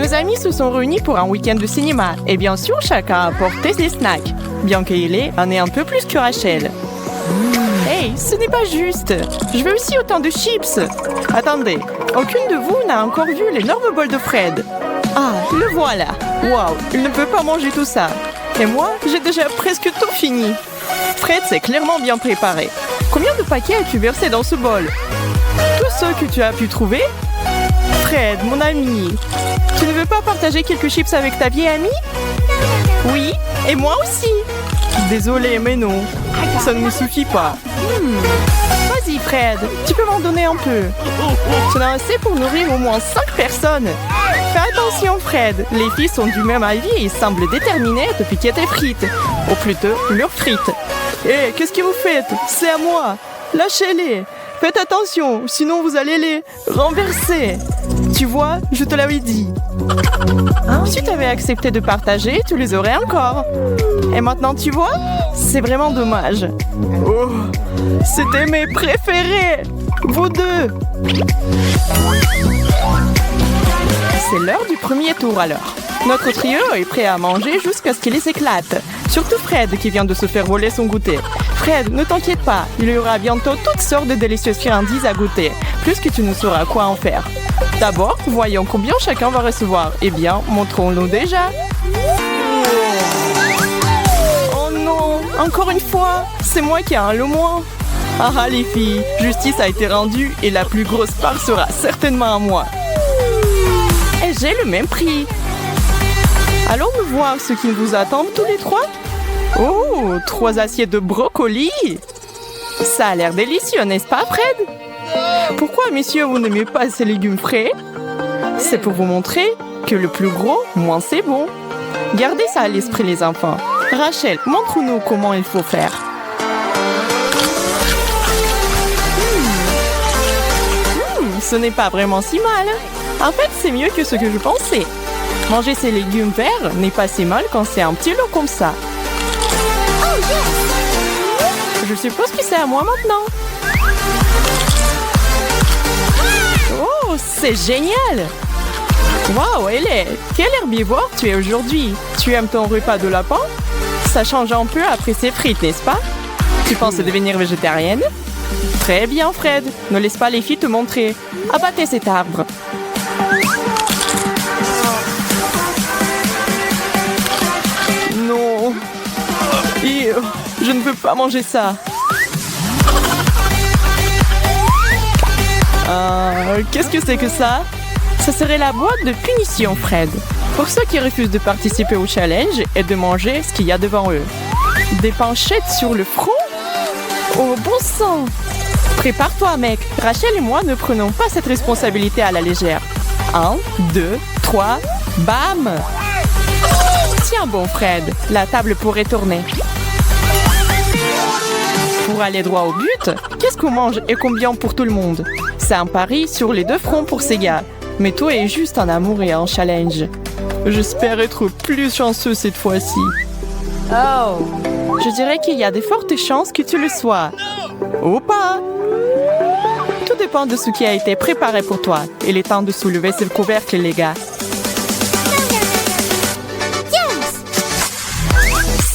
Tes amis se sont réunis pour un week-end de cinéma et bien sûr, chacun a apporté ses snacks. Bianca et Lé en est un peu plus que Rachel. Hey, ce n'est pas juste. Je veux aussi autant de chips. Attendez, aucune de vous n'a encore vu l'énorme bol de Fred. Ah, le voilà. Waouh, il ne peut pas manger tout ça. Et moi, j'ai déjà presque tout fini. Fred s'est clairement bien préparé. Combien de paquets as-tu versé dans ce bol? Tous ceux que tu as pu trouver? Fred, mon ami, tu ne veux pas partager quelques chips avec ta vieille amie? Oui, et moi aussi. Désolé, mais non. Ça ne me suffit pas. Vas-y, Fred, tu peux m'en donner un peu. Tu en as assez pour nourrir au moins 5 personnes. Fais attention, Fred. Les filles sont du même avis et semblent déterminées de piquer tes frites. Ou plutôt, leurs frites. Hé, qu'est-ce que vous faites? C'est à moi. Lâchez-les. Faites attention, sinon vous allez les renverser. Tu vois, je te l'avais dit. Si tu avais accepté de partager, tu les aurais encore. Et maintenant, tu vois, c'est vraiment dommage. Oh, c'était mes préférés. Vous deux. C'est l'heure du premier tour alors. Notre trio est prêt à manger jusqu'à ce qu'il les éclate. Surtout Fred qui vient de se faire voler son goûter. Fred, ne t'inquiète pas, il y aura bientôt toutes sortes de délicieuses friandises à goûter, plus que tu ne sauras quoi en faire. D'abord, voyons combien chacun va recevoir. Eh bien, montrons-nous déjà. Oh non, encore une fois, c'est moi qui ai le moins. Ah les filles, justice a été rendue et la plus grosse part sera certainement à moi. Et j'ai le même prix. Allons-nous voir ce qui vous attend tous les trois? Oh, 3 assiettes de brocoli. Ça a l'air délicieux, n'est-ce pas, Fred? Pourquoi, messieurs, vous n'aimez pas ces légumes frais? C'est pour vous montrer que le plus gros, moins c'est bon. Gardez ça à l'esprit, les enfants. Rachel, montre-nous comment il faut faire. Ce n'est pas vraiment si mal. En fait, c'est mieux que ce que je pensais. Manger ces légumes verts n'est pas si mal quand c'est un petit lot comme ça. Je suppose que c'est à moi maintenant. Oh, c'est génial! Waouh, Hélène, quel herbivore tu es aujourd'hui? Tu aimes ton repas de lapin? Ça change un peu après ces frites, n'est-ce pas? Tu penses devenir végétarienne? Très bien, Fred. Ne laisse pas les filles te montrer. Abattez cet arbre. Non. Je ne veux pas manger ça. Qu'est-ce que c'est que ça? Ça serait la boîte de punition, Fred. Pour ceux qui refusent de participer au challenge et de manger ce qu'il y a devant eux. Des panchettes sur le front? Oh, bon sang! Prépare-toi, mec. Rachel et moi ne prenons pas cette responsabilité à la légère. 1, 2, 3, bam! Tiens bon, Fred. La table pourrait tourner. Pour aller droit au but, qu'est-ce qu'on mange et combien pour tout le monde? C'est un pari sur les 2 fronts pour ces gars. Mais toi est juste un amour et un challenge. J'espère être plus chanceux cette fois-ci. Oh! Je dirais qu'il y a de fortes chances que tu le sois. Ou pas! Tout dépend de ce qui a été préparé pour toi. Il est temps de soulever ce couvercle, les gars.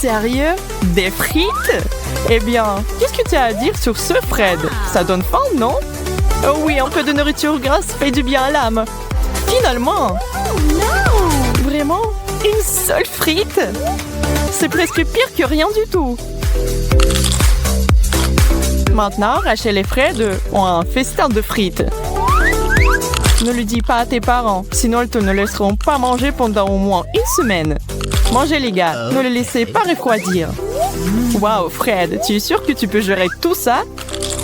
Sérieux? Des frites? Eh bien, qu'est-ce que tu as à dire sur ce, Fred? Ça donne faim, non? Oh oui, un peu de nourriture grasse fait du bien à l'âme. Finalement! Vraiment? Une seule frite? C'est presque pire que rien du tout. Maintenant, Rachel et Fred ont un festin de frites. Ne le dis pas à tes parents, sinon ils te ne laisseront pas manger pendant au moins 1 semaine. Mangez les gars, ne le laissez pas refroidir. Waouh, Fred, tu es sûr que tu peux gérer tout ça?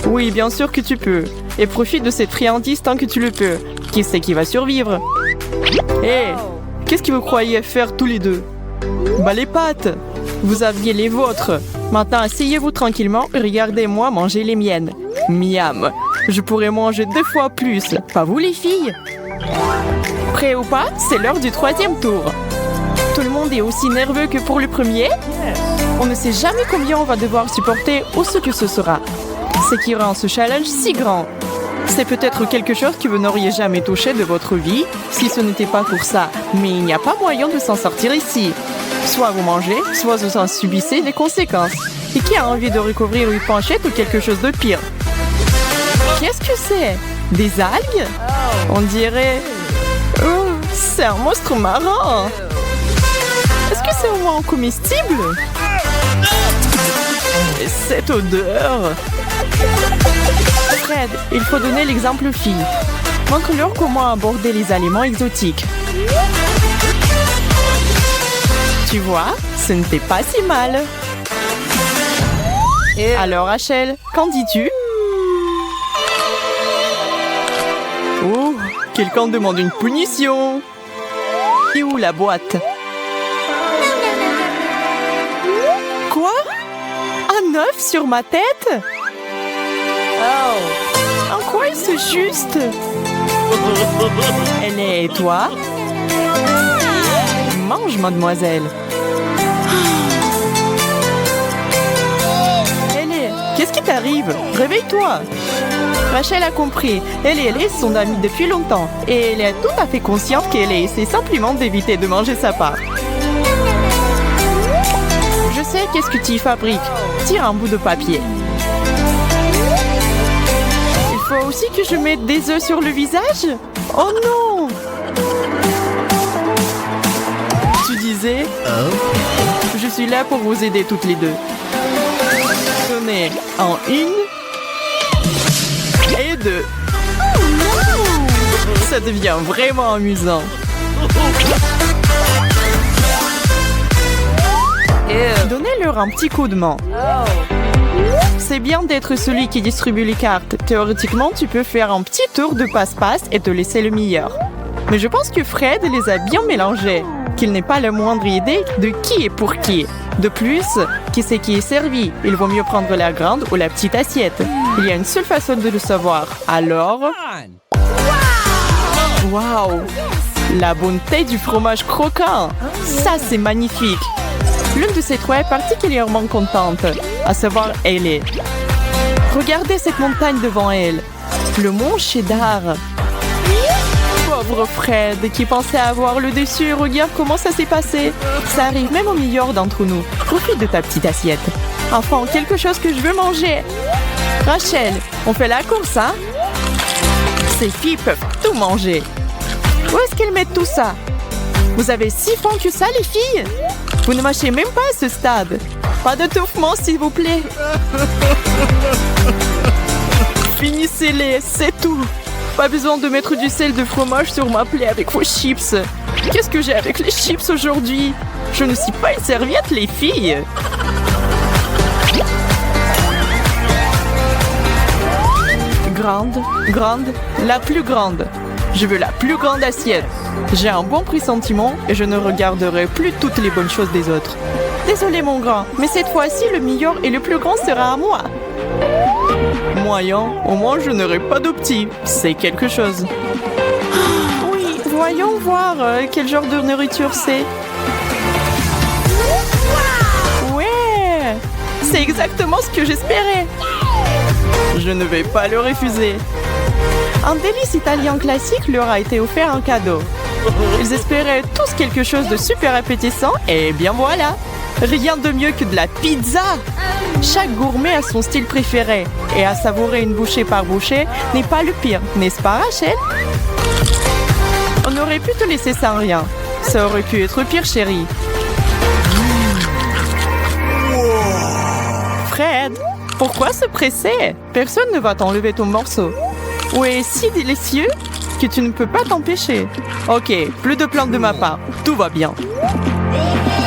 Oui, bien sûr que tu peux. Et profite de cette friandise tant que tu le peux. Qui c'est qui va survivre? Hé, qu'est-ce que vous croyez faire tous les deux? Bah les pâtes! Vous aviez les vôtres. Maintenant, asseyez-vous tranquillement et regardez-moi manger les miennes. Miam! Je pourrais manger 2 fois plus. Pas vous les filles? Prêt ou pas? C'est l'heure du 3e tour. Tout le monde est aussi nerveux que pour le premier? On ne sait jamais combien on va devoir supporter ou ce que ce sera. C'est qui rend ce challenge si grand. C'est peut-être quelque chose que vous n'auriez jamais touché de votre vie si ce n'était pas pour ça. Mais il n'y a pas moyen de s'en sortir ici. Soit vous mangez, soit vous en subissez les conséquences. Et qui a envie de recouvrir une penchette ou quelque chose de pire? Qu'est-ce que c'est? Des algues? On dirait... Oh, c'est un monstre marin. Est-ce que c'est au moins comestible? Et cette odeur! Fred, il faut donner l'exemple aux filles. Montre-leur comment aborder les aliments exotiques. Tu vois, ce n'était pas si mal. Alors Rachel, qu'en dis-tu? Oh, quelqu'un demande une punition. Et où la boîte? Quoi? Un œuf sur ma tête? En quoi est-ce juste? Elle est... Et toi? Mange, mademoiselle. Ellie, qu'est-ce qui t'arrive? Réveille-toi. Rachel a compris. Ellie et Ellie sont amies depuis longtemps. Et elle est tout à fait consciente qu'elle essaie simplement d'éviter de manger sa part. Je sais qu'est-ce que tu y fabriques. Tire un bout de papier. Il faut aussi que je mette des œufs sur le visage? Oh non! Tu disais? Je suis là pour vous aider toutes les deux. Tenez, en 1 et 2. Ça devient vraiment amusant. Donnez-leur un petit coup de main. C'est bien d'être celui qui distribue les cartes. Théoriquement, tu peux faire un petit tour de passe-passe et te laisser le meilleur. Mais je pense que Fred les a bien mélangés, qu'il n'ait pas la moindre idée de qui est pour qui. De plus, qui c'est qui est servi? Il vaut mieux prendre la grande ou la petite assiette. Il y a une seule façon de le savoir. Alors... Waouh! La bonté du fromage croquant! Ça, c'est magnifique! L'une de ces trois est particulièrement contente, à savoir Ellie. Regardez cette montagne devant elle. Le mont Cheddar. Pauvre Fred, qui pensait avoir le dessus. Regarde comment ça s'est passé. Ça arrive même au meilleur d'entre nous. Profite de ta petite assiette. Enfin, quelque chose que je veux manger. Rachel, on fait la course, hein? Ces filles peuvent tout manger. Où est-ce qu'elles mettent tout ça? Vous avez si faim que ça, les filles? Vous ne mâchez même pas à ce stade. Pas d'étouffement, s'il vous plaît. Finissez-les, c'est tout. Pas besoin de mettre du sel de fromage sur ma plaie avec vos chips. Qu'est-ce que j'ai avec les chips aujourd'hui? Je ne suis pas une serviette, les filles. Grande, grande, la plus grande. Je veux la plus grande assiette. J'ai un bon pressentiment et je ne regarderai plus toutes les bonnes choses des autres. Désolé mon grand, mais cette fois-ci, le meilleur et le plus grand sera à moi. Moyen, au moins je n'aurai pas de petits. C'est quelque chose. Oui, voyons voir quel genre de nourriture c'est. Ouais, c'est exactement ce que j'espérais. Je ne vais pas le refuser. Un délice italien classique leur a été offert en cadeau. Ils espéraient tous quelque chose de super appétissant et bien voilà. Rien de mieux que de la pizza. Chaque gourmet a son style préféré et à savourer une bouchée par bouchée n'est pas le pire, n'est-ce pas Rachel? On aurait pu te laisser sans rien. Ça aurait pu être pire, chérie. Fred, pourquoi se presser? Personne ne va t'enlever ton morceau. Ouais, si délicieux que tu ne peux pas t'empêcher. Ok, plus de plaintes de ma part. Tout va bien.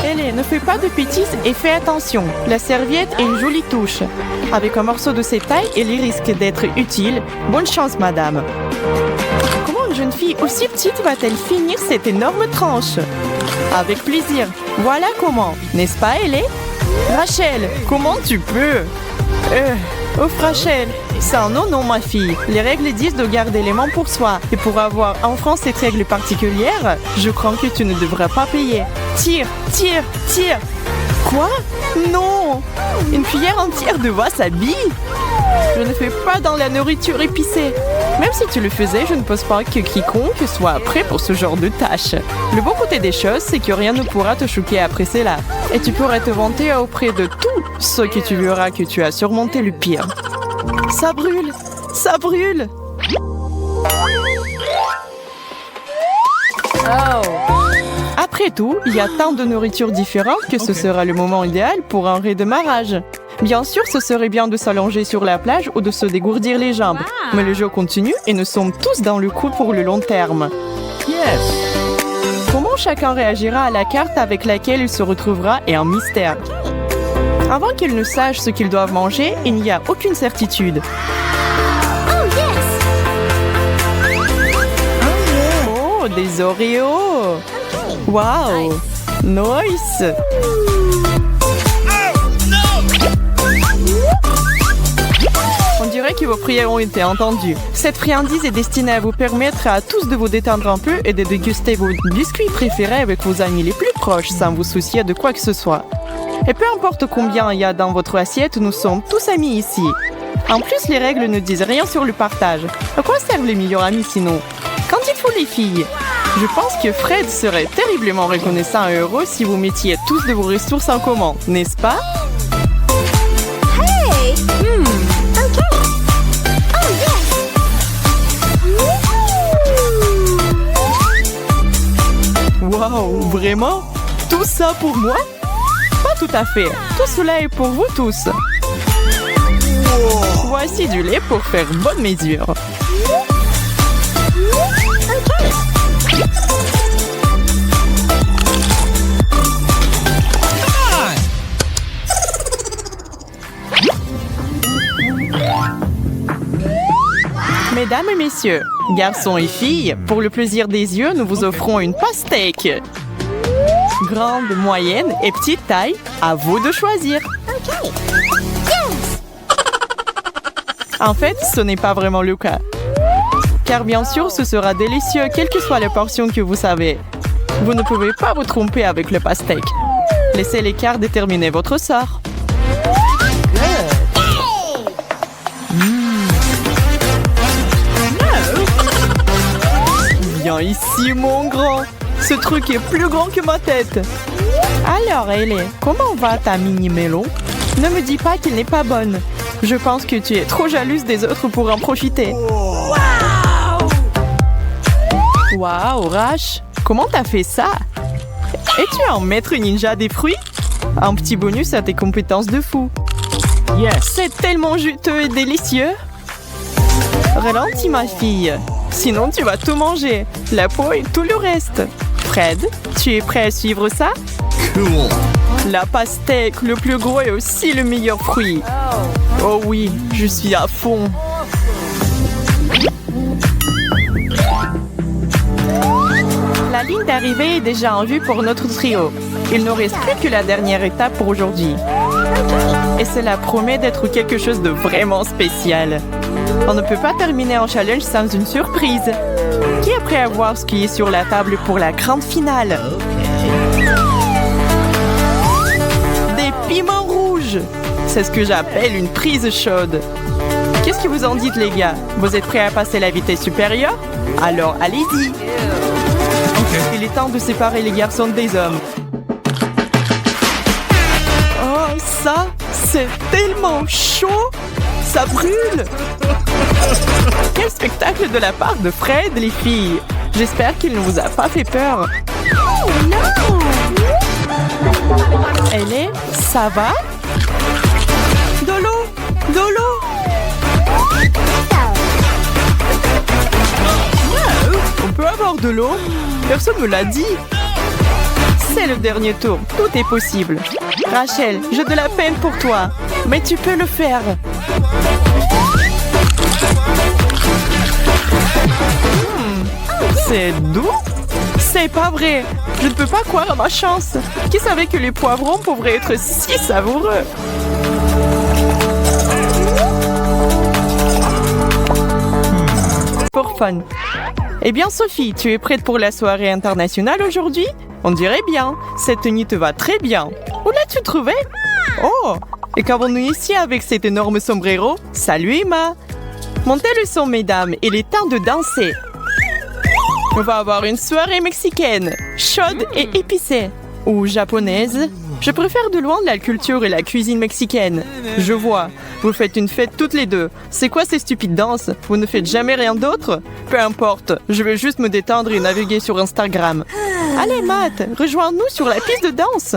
Ellie, ne fais pas de bêtises et fais attention. La serviette est une jolie touche. Avec un morceau de cette taille, elle risque d'être utile. Bonne chance, madame. Comment une jeune fille aussi petite va-t-elle finir cette énorme tranche? Avec plaisir. Voilà comment. N'est-ce pas, Ellie? Rachel, comment tu peux? Oh, Rachel, c'est un non, ma fille. Les règles disent de garder les mains pour soi. Et pour avoir enfin cette règle particulière, je crois que tu ne devras pas payer. Tire, tire, tire. Quoi? Non! Une cuillère entière de wasabi? Je ne fais pas dans la nourriture épicée. Même si tu le faisais, je ne pense pas que quiconque soit prêt pour ce genre de tâche. Le bon côté des choses, c'est que rien ne pourra te choquer après cela. Et tu pourrais te vanter auprès de tous ceux que tu verras que tu as surmonté le pire. Ça brûle! Ça brûle! Après tout, il y a tant de nourriture différente que ce sera le moment idéal pour un redémarrage. Bien sûr, ce serait bien de s'allonger sur la plage ou de se dégourdir les jambes. Mais le jeu continue et nous sommes tous dans le coup pour le long terme. Comment chacun réagira à la carte avec laquelle il se retrouvera est un mystère. Avant qu'ils ne sachent ce qu'ils doivent manger, il n'y a aucune certitude. Oh, des Oreos! Wow! Nice! On dirait que vos prières ont été entendues. Cette friandise est destinée à vous permettre à tous de vous détendre un peu et de déguster vos biscuits préférés avec vos amis les plus proches sans vous soucier de quoi que ce soit. Et peu importe combien il y a dans votre assiette, nous sommes tous amis ici. En plus, les règles ne disent rien sur le partage. À quoi servent les meilleurs amis sinon? Qu'en dites-vous les filles? Je pense que Fred serait terriblement reconnaissant et heureux si vous mettiez tous de vos ressources en commun, n'est-ce pas? Wow, vraiment? Tout ça pour moi? Pas tout à fait. Tout cela est pour vous tous. Voici du lait pour faire bonne mesure. Mesdames et messieurs, garçons et filles, pour le plaisir des yeux, nous vous offrons une pastèque. Grande, moyenne et petite taille, à vous de choisir. En fait, ce n'est pas vraiment le cas. Car bien sûr, ce sera délicieux, quelle que soit la portion que vous savez. Vous ne pouvez pas vous tromper avec le pastèque. Laissez l'écart déterminer votre sort. Viens ici, mon grand. Ce truc est plus grand que ma tête. Alors, Ellie, comment va ta mini-mélo? Ne me dis pas qu'elle n'est pas bonne. Je pense que tu es trop jalouse des autres pour en profiter. Waouh, Rash, comment t'as fait ça? Es-tu un maître ninja des fruits? Un petit bonus à tes compétences de fou. C'est tellement juteux et délicieux. Ralentis, ma fille. Sinon, tu vas tout manger. La peau et tout le reste. Fred, tu es prêt à suivre ça? Cool. La pastèque, le plus gros et aussi le meilleur fruit. Oh oui, je suis à fond. La ligne d'arrivée est déjà en vue pour notre trio. Il ne reste plus que la dernière étape pour aujourd'hui. Et cela promet d'être quelque chose de vraiment spécial. On ne peut pas terminer un challenge sans une surprise. Qui est prêt à voir ce qui est sur la table pour la grande finale? Des piments rouges! C'est ce que j'appelle une prise chaude. Qu'est-ce que vous en dites, les gars? Vous êtes prêts à passer la vitesse supérieure? Alors, allez-y! Il est temps de séparer les garçons des hommes. Oh, ça, c'est tellement chaud! Ça brûle! Quel spectacle de la part de Fred, les filles! J'espère qu'il ne vous a pas fait peur. Oh non! Ellie, ça va? De l'eau! De l'eau! On peut avoir de l'eau? Personne ne me l'a dit. C'est le dernier tour. Tout est possible. Rachel, j'ai de la peine pour toi. Mais tu peux le faire. C'est doux? C'est pas vrai. Je ne peux pas croire à ma chance. Qui savait que les poivrons pourraient être si savoureux? Pour fun. Eh bien, Sophie, tu es prête pour la soirée internationale aujourd'hui? On dirait bien. Cette tenue te va très bien. Où l'as-tu trouvée? Oh, Et qu'avons-nous ici avec cet énorme sombrero? Salut Emma! Montez le son, mesdames, il est temps de danser. On va avoir une soirée mexicaine, chaude et épicée. Ou japonaise. Je préfère de loin la culture et la cuisine mexicaine. Je vois. Vous faites une fête toutes les deux. C'est quoi ces stupides danses? Vous ne faites jamais rien d'autre? Peu importe. Je vais juste me détendre et naviguer sur Instagram. Allez, Matt, rejoins-nous sur la piste de danse.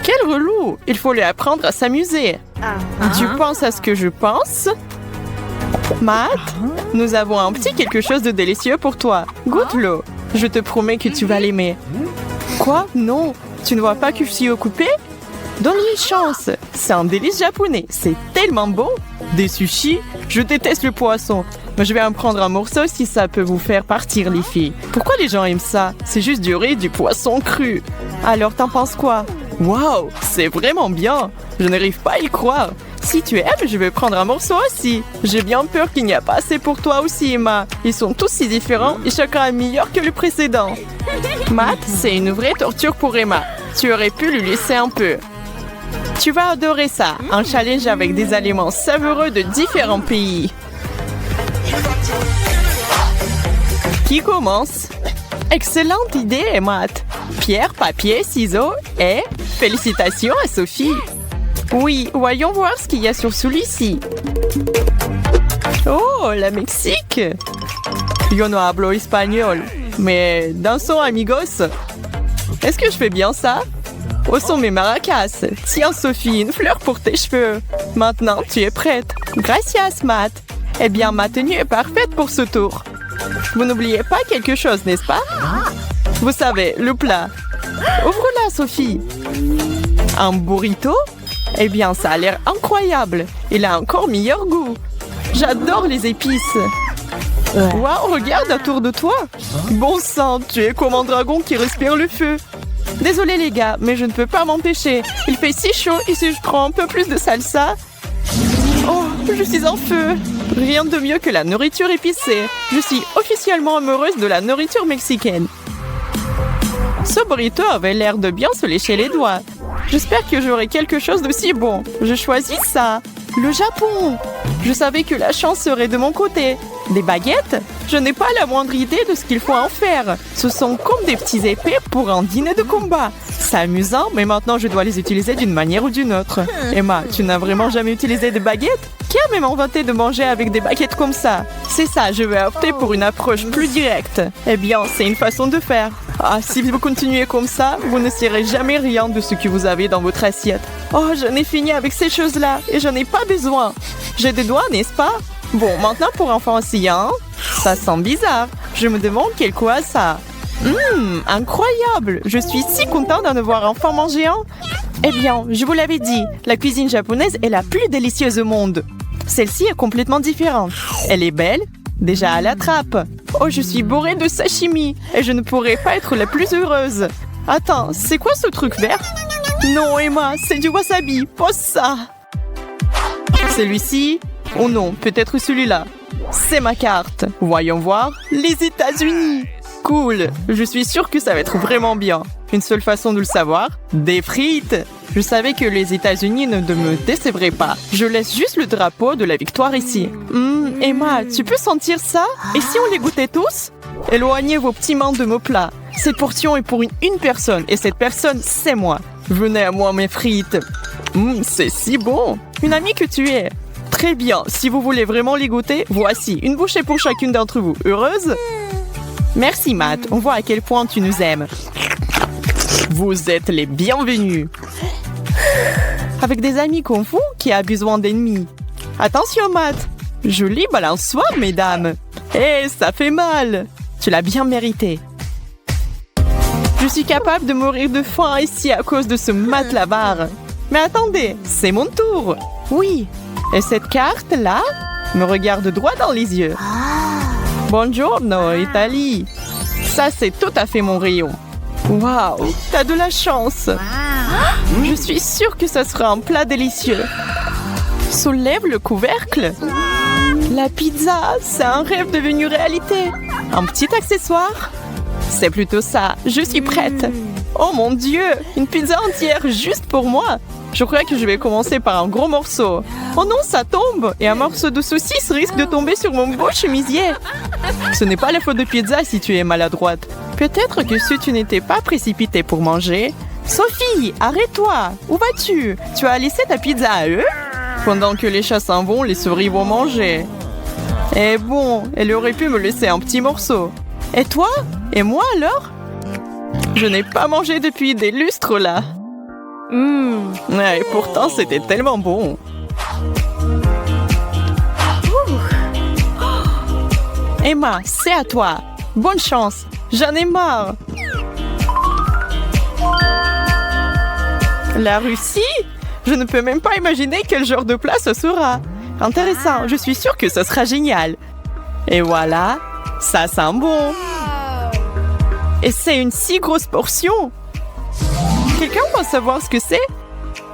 Quel relou! Il faut lui apprendre à s'amuser. Tu penses à ce que je pense? Matt, nous avons un petit quelque chose de délicieux pour toi. Goûte-le. Je te promets que tu vas l'aimer. Quoi? Non. Tu ne vois pas que je suis occupée? Donne-lui une chance. C'est un délice japonais. C'est tellement bon. Des sushis? Je déteste le poisson. Mais je vais en prendre un morceau si ça peut vous faire partir, les filles. Pourquoi les gens aiment ça? C'est juste du riz et du poisson cru. Alors, t'en penses quoi? Waouh, c'est vraiment bien. Je n'arrive pas à y croire. Si tu aimes, je vais prendre un morceau aussi. J'ai bien peur qu'il n'y a pas assez pour toi aussi, Emma. Ils sont tous si différents et chacun est meilleur que le précédent. Matt, c'est une vraie torture pour Emma. Tu aurais pu lui laisser un peu. Tu vas adorer ça. Un challenge avec des aliments savoureux de différents pays. Qui commence? Excellente idée, Matt. Pierre, papier, ciseaux et félicitations à Sophie. Oui, voyons voir ce qu'il y a sur celui-ci. Oh, la Mexique. Yo no hablo espagnol. Mais dansons, amigos. Est-ce que je fais bien ça? Où sont mes maracas? Tiens, Sophie, une fleur pour tes cheveux. Maintenant, tu es prête. Gracias, Matt. Eh bien, ma tenue est parfaite pour ce tour. Vous n'oubliez pas quelque chose, n'est-ce pas? Vous savez, le plat. Ouvre-la, Sophie. Un burrito? Eh bien, ça a l'air incroyable. Il a encore meilleur goût. J'adore les épices. Waouh, regarde autour de toi. Bon sang, tu es comme un dragon qui respire le feu. Désolé les gars, mais je ne peux pas m'empêcher. Il fait si chaud et si je prends un peu plus de salsa... Oh, je suis en feu. Rien de mieux que la nourriture épicée. Je suis officiellement amoureuse de la nourriture mexicaine. Ce burrito avait l'air de bien se lécher les doigts. J'espère que j'aurai quelque chose de si bon. Je choisis ça. Le Japon. Je savais que la chance serait de mon côté. Des baguettes? Je n'ai pas la moindre idée de ce qu'il faut en faire. Ce sont comme des petits épées pour un dîner de combat. C'est amusant, mais maintenant je dois les utiliser d'une manière ou d'une autre. Emma, tu n'as vraiment jamais utilisé des baguettes? Qui a même inventé de manger avec des baguettes comme ça? C'est ça, je vais opter pour une approche plus directe. Eh bien, c'est une façon de faire. Ah, si vous continuez comme ça, vous ne saurez jamais rien de ce que vous avez dans votre assiette. Oh, j'en ai fini avec ces choses-là et j'en ai pas besoin. J'ai des doigts, n'est-ce pas? Bon, maintenant pour enfants anciens, ça sent bizarre. Je me demande quel quoi ça. Incroyable! Je suis si contente d'en voir enfin manger un. Eh bien, je vous l'avais dit, la cuisine japonaise est la plus délicieuse au monde. Celle-ci est complètement différente. Elle est belle, déjà à la trappe. Oh, je suis bourrée de sashimi et je ne pourrais pas être la plus heureuse. Attends, c'est quoi ce truc vert? Non, Emma, c'est du wasabi. Pose ça. Celui-ci? Oh non, peut-être celui-là. C'est ma carte. Voyons voir. Les États-Unis. Cool. Je suis sûre que ça va être vraiment bien. Une seule façon de le savoir, des frites. Je savais que les États-Unis ne me décevraient pas. Je laisse juste le drapeau de la victoire ici. Emma, tu peux sentir ça? Et si on les goûtait tous? Éloignez vos petits mains de mon plat. Cette portion est pour une personne et cette personne, c'est moi. Venez à moi, mes frites. C'est si bon. Une amie que tu es. Très bien. Si vous voulez vraiment les goûter, voici une bouchée pour chacune d'entre vous. Heureuse? Merci, Matt. On voit à quel point tu nous aimes. Vous êtes les bienvenus. Avec des amis comme vous, qui a besoin d'ennemis. Attention, Matt. Joli balançoire, mesdames. Ça fait mal. Tu l'as bien mérité. Je suis capable de mourir de faim ici à cause de ce Matt Labarre. Mais attendez, c'est mon tour. Oui. Et cette carte-là me regarde droit dans les yeux. Buongiorno, Italie. Ça, c'est tout à fait mon rayon. Waouh, t'as de la chance. Je suis sûre que ça sera un plat délicieux. Soulève le couvercle. La pizza, c'est un rêve devenu réalité. Un petit accessoire? C'est plutôt ça, je suis prête. Oh mon Dieu, une pizza entière juste pour moi. Je crois que je vais commencer par un gros morceau. Oh non, ça tombe! Et un morceau de saucisse risque de tomber sur mon beau chemisier. Ce n'est pas la faute de pizza si tu es maladroite. Peut-être que si tu n'étais pas précipitée pour manger... Sophie, arrête-toi! Où vas-tu? Tu as laissé ta pizza à eux? Pendant que les chats s'en vont, les souris vont manger. Eh bon, elle aurait pu me laisser un petit morceau. Et toi? Et moi alors? Je n'ai pas mangé depuis des lustres là. Et pourtant, c'était tellement bon. Emma, c'est à toi. Bonne chance. J'en ai marre. La Russie? Je ne peux même pas imaginer quel genre de plat ce sera. Intéressant, je suis sûre que ce sera génial. Et voilà, ça sent bon. Et c'est une si grosse portion. Quelqu'un peut savoir ce que c'est?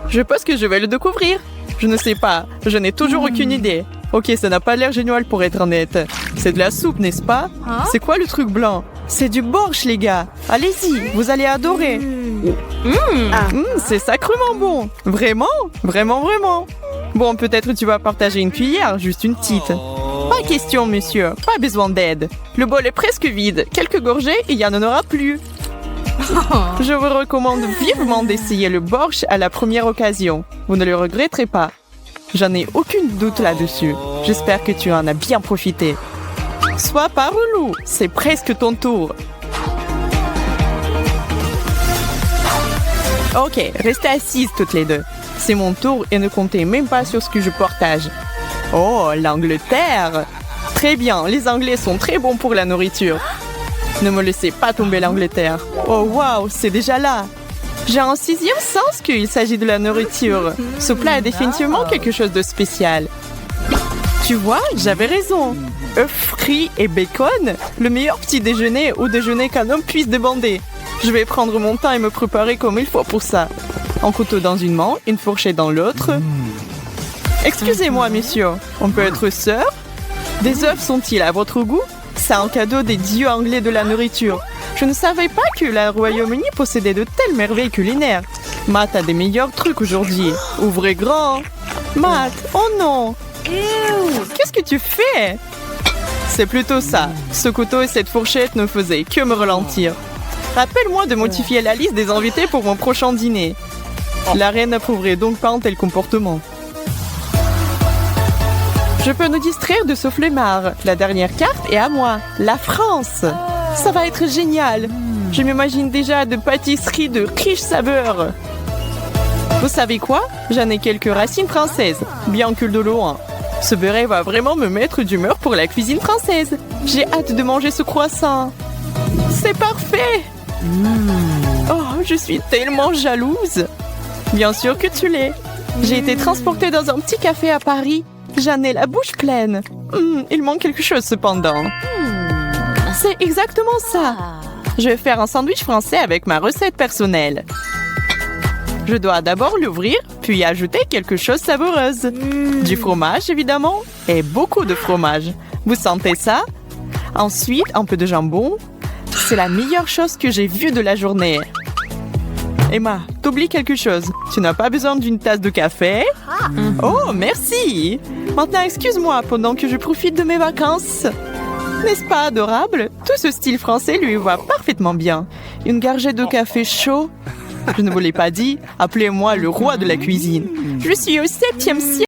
Je pense que je vais le découvrir. Je ne sais pas, je n'ai toujours aucune idée. Ok, ça n'a pas l'air génial pour être honnête. C'est de la soupe, n'est-ce pas? C'est quoi le truc blanc? C'est du borsch, les gars. Allez-y, vous allez adorer. C'est sacrément bon. Vraiment? Vraiment, vraiment. Bon, peut-être tu vas partager une cuillère, juste une petite. Pas question, monsieur. Pas besoin d'aide. Le bol est presque vide. Quelques gorgées et il n'y en aura plus. Je vous recommande vivement d'essayer le borsch à la première occasion. Vous ne le regretterez pas. J'en ai aucun doute là-dessus. J'espère que tu en as bien profité. Sois pas relou, c'est presque ton tour. Ok, restez assises toutes les deux. C'est mon tour et ne comptez même pas sur ce que je partage. Oh, l'Angleterre! Très bien, les Anglais sont très bons pour la nourriture. Ne me laissez pas tomber l'Angleterre. Oh waouh, c'est déjà là. J'ai un sixième sens qu'il s'agit de la nourriture. Ce plat est définitivement quelque chose de spécial. Tu vois, j'avais raison. Œufs frits et bacon, le meilleur petit déjeuner ou déjeuner qu'un homme puisse demander. Je vais prendre mon temps et me préparer comme il faut pour ça. Un couteau dans une main, une fourchette dans l'autre. Excusez-moi, messieurs, on peut être sœurs? Des œufs sont-ils à votre goût? C'est un cadeau des dieux anglais de la nourriture. Je ne savais pas que le Royaume-Uni possédait de telles merveilles culinaires. Matt a des meilleurs trucs aujourd'hui. Ouvrez grand. Matt, oh non. Qu'est-ce que tu fais? C'est plutôt ça. Ce couteau et cette fourchette ne faisaient que me ralentir. Rappelle-moi de modifier la liste des invités pour mon prochain dîner. La reine n'approuverait donc pas un tel comportement. Je peux nous distraire de ce flemmard. La dernière carte est à moi. La France. Ça va être génial. Je m'imagine déjà de pâtisseries de riches saveurs. Vous savez quoi? J'en ai quelques racines françaises, bien que de loin. Ce béret va vraiment me mettre d'humeur pour la cuisine française. J'ai hâte de manger ce croissant. C'est parfait. Oh, je suis tellement jalouse. Bien sûr que tu l'es. J'ai été transportée dans un petit café à Paris. J'en ai la bouche pleine. Il manque quelque chose cependant. C'est exactement ça. Je vais faire un sandwich français avec ma recette personnelle. Je dois d'abord l'ouvrir, puis ajouter quelque chose de savoureuse. Du fromage, évidemment, et beaucoup de fromage. Vous sentez ça? Ensuite, un peu de jambon. C'est la meilleure chose que j'ai vue de la journée. Emma, t'oublies quelque chose. Tu n'as pas besoin d'une tasse de café? Oh, merci! Maintenant, excuse-moi pendant que je profite de mes vacances. N'est-ce pas adorable? Tout ce style français lui va parfaitement bien. Une gorgée de café chaud. Je ne vous l'ai pas dit, appelez-moi le roi de la cuisine. Je suis au 7e siècle.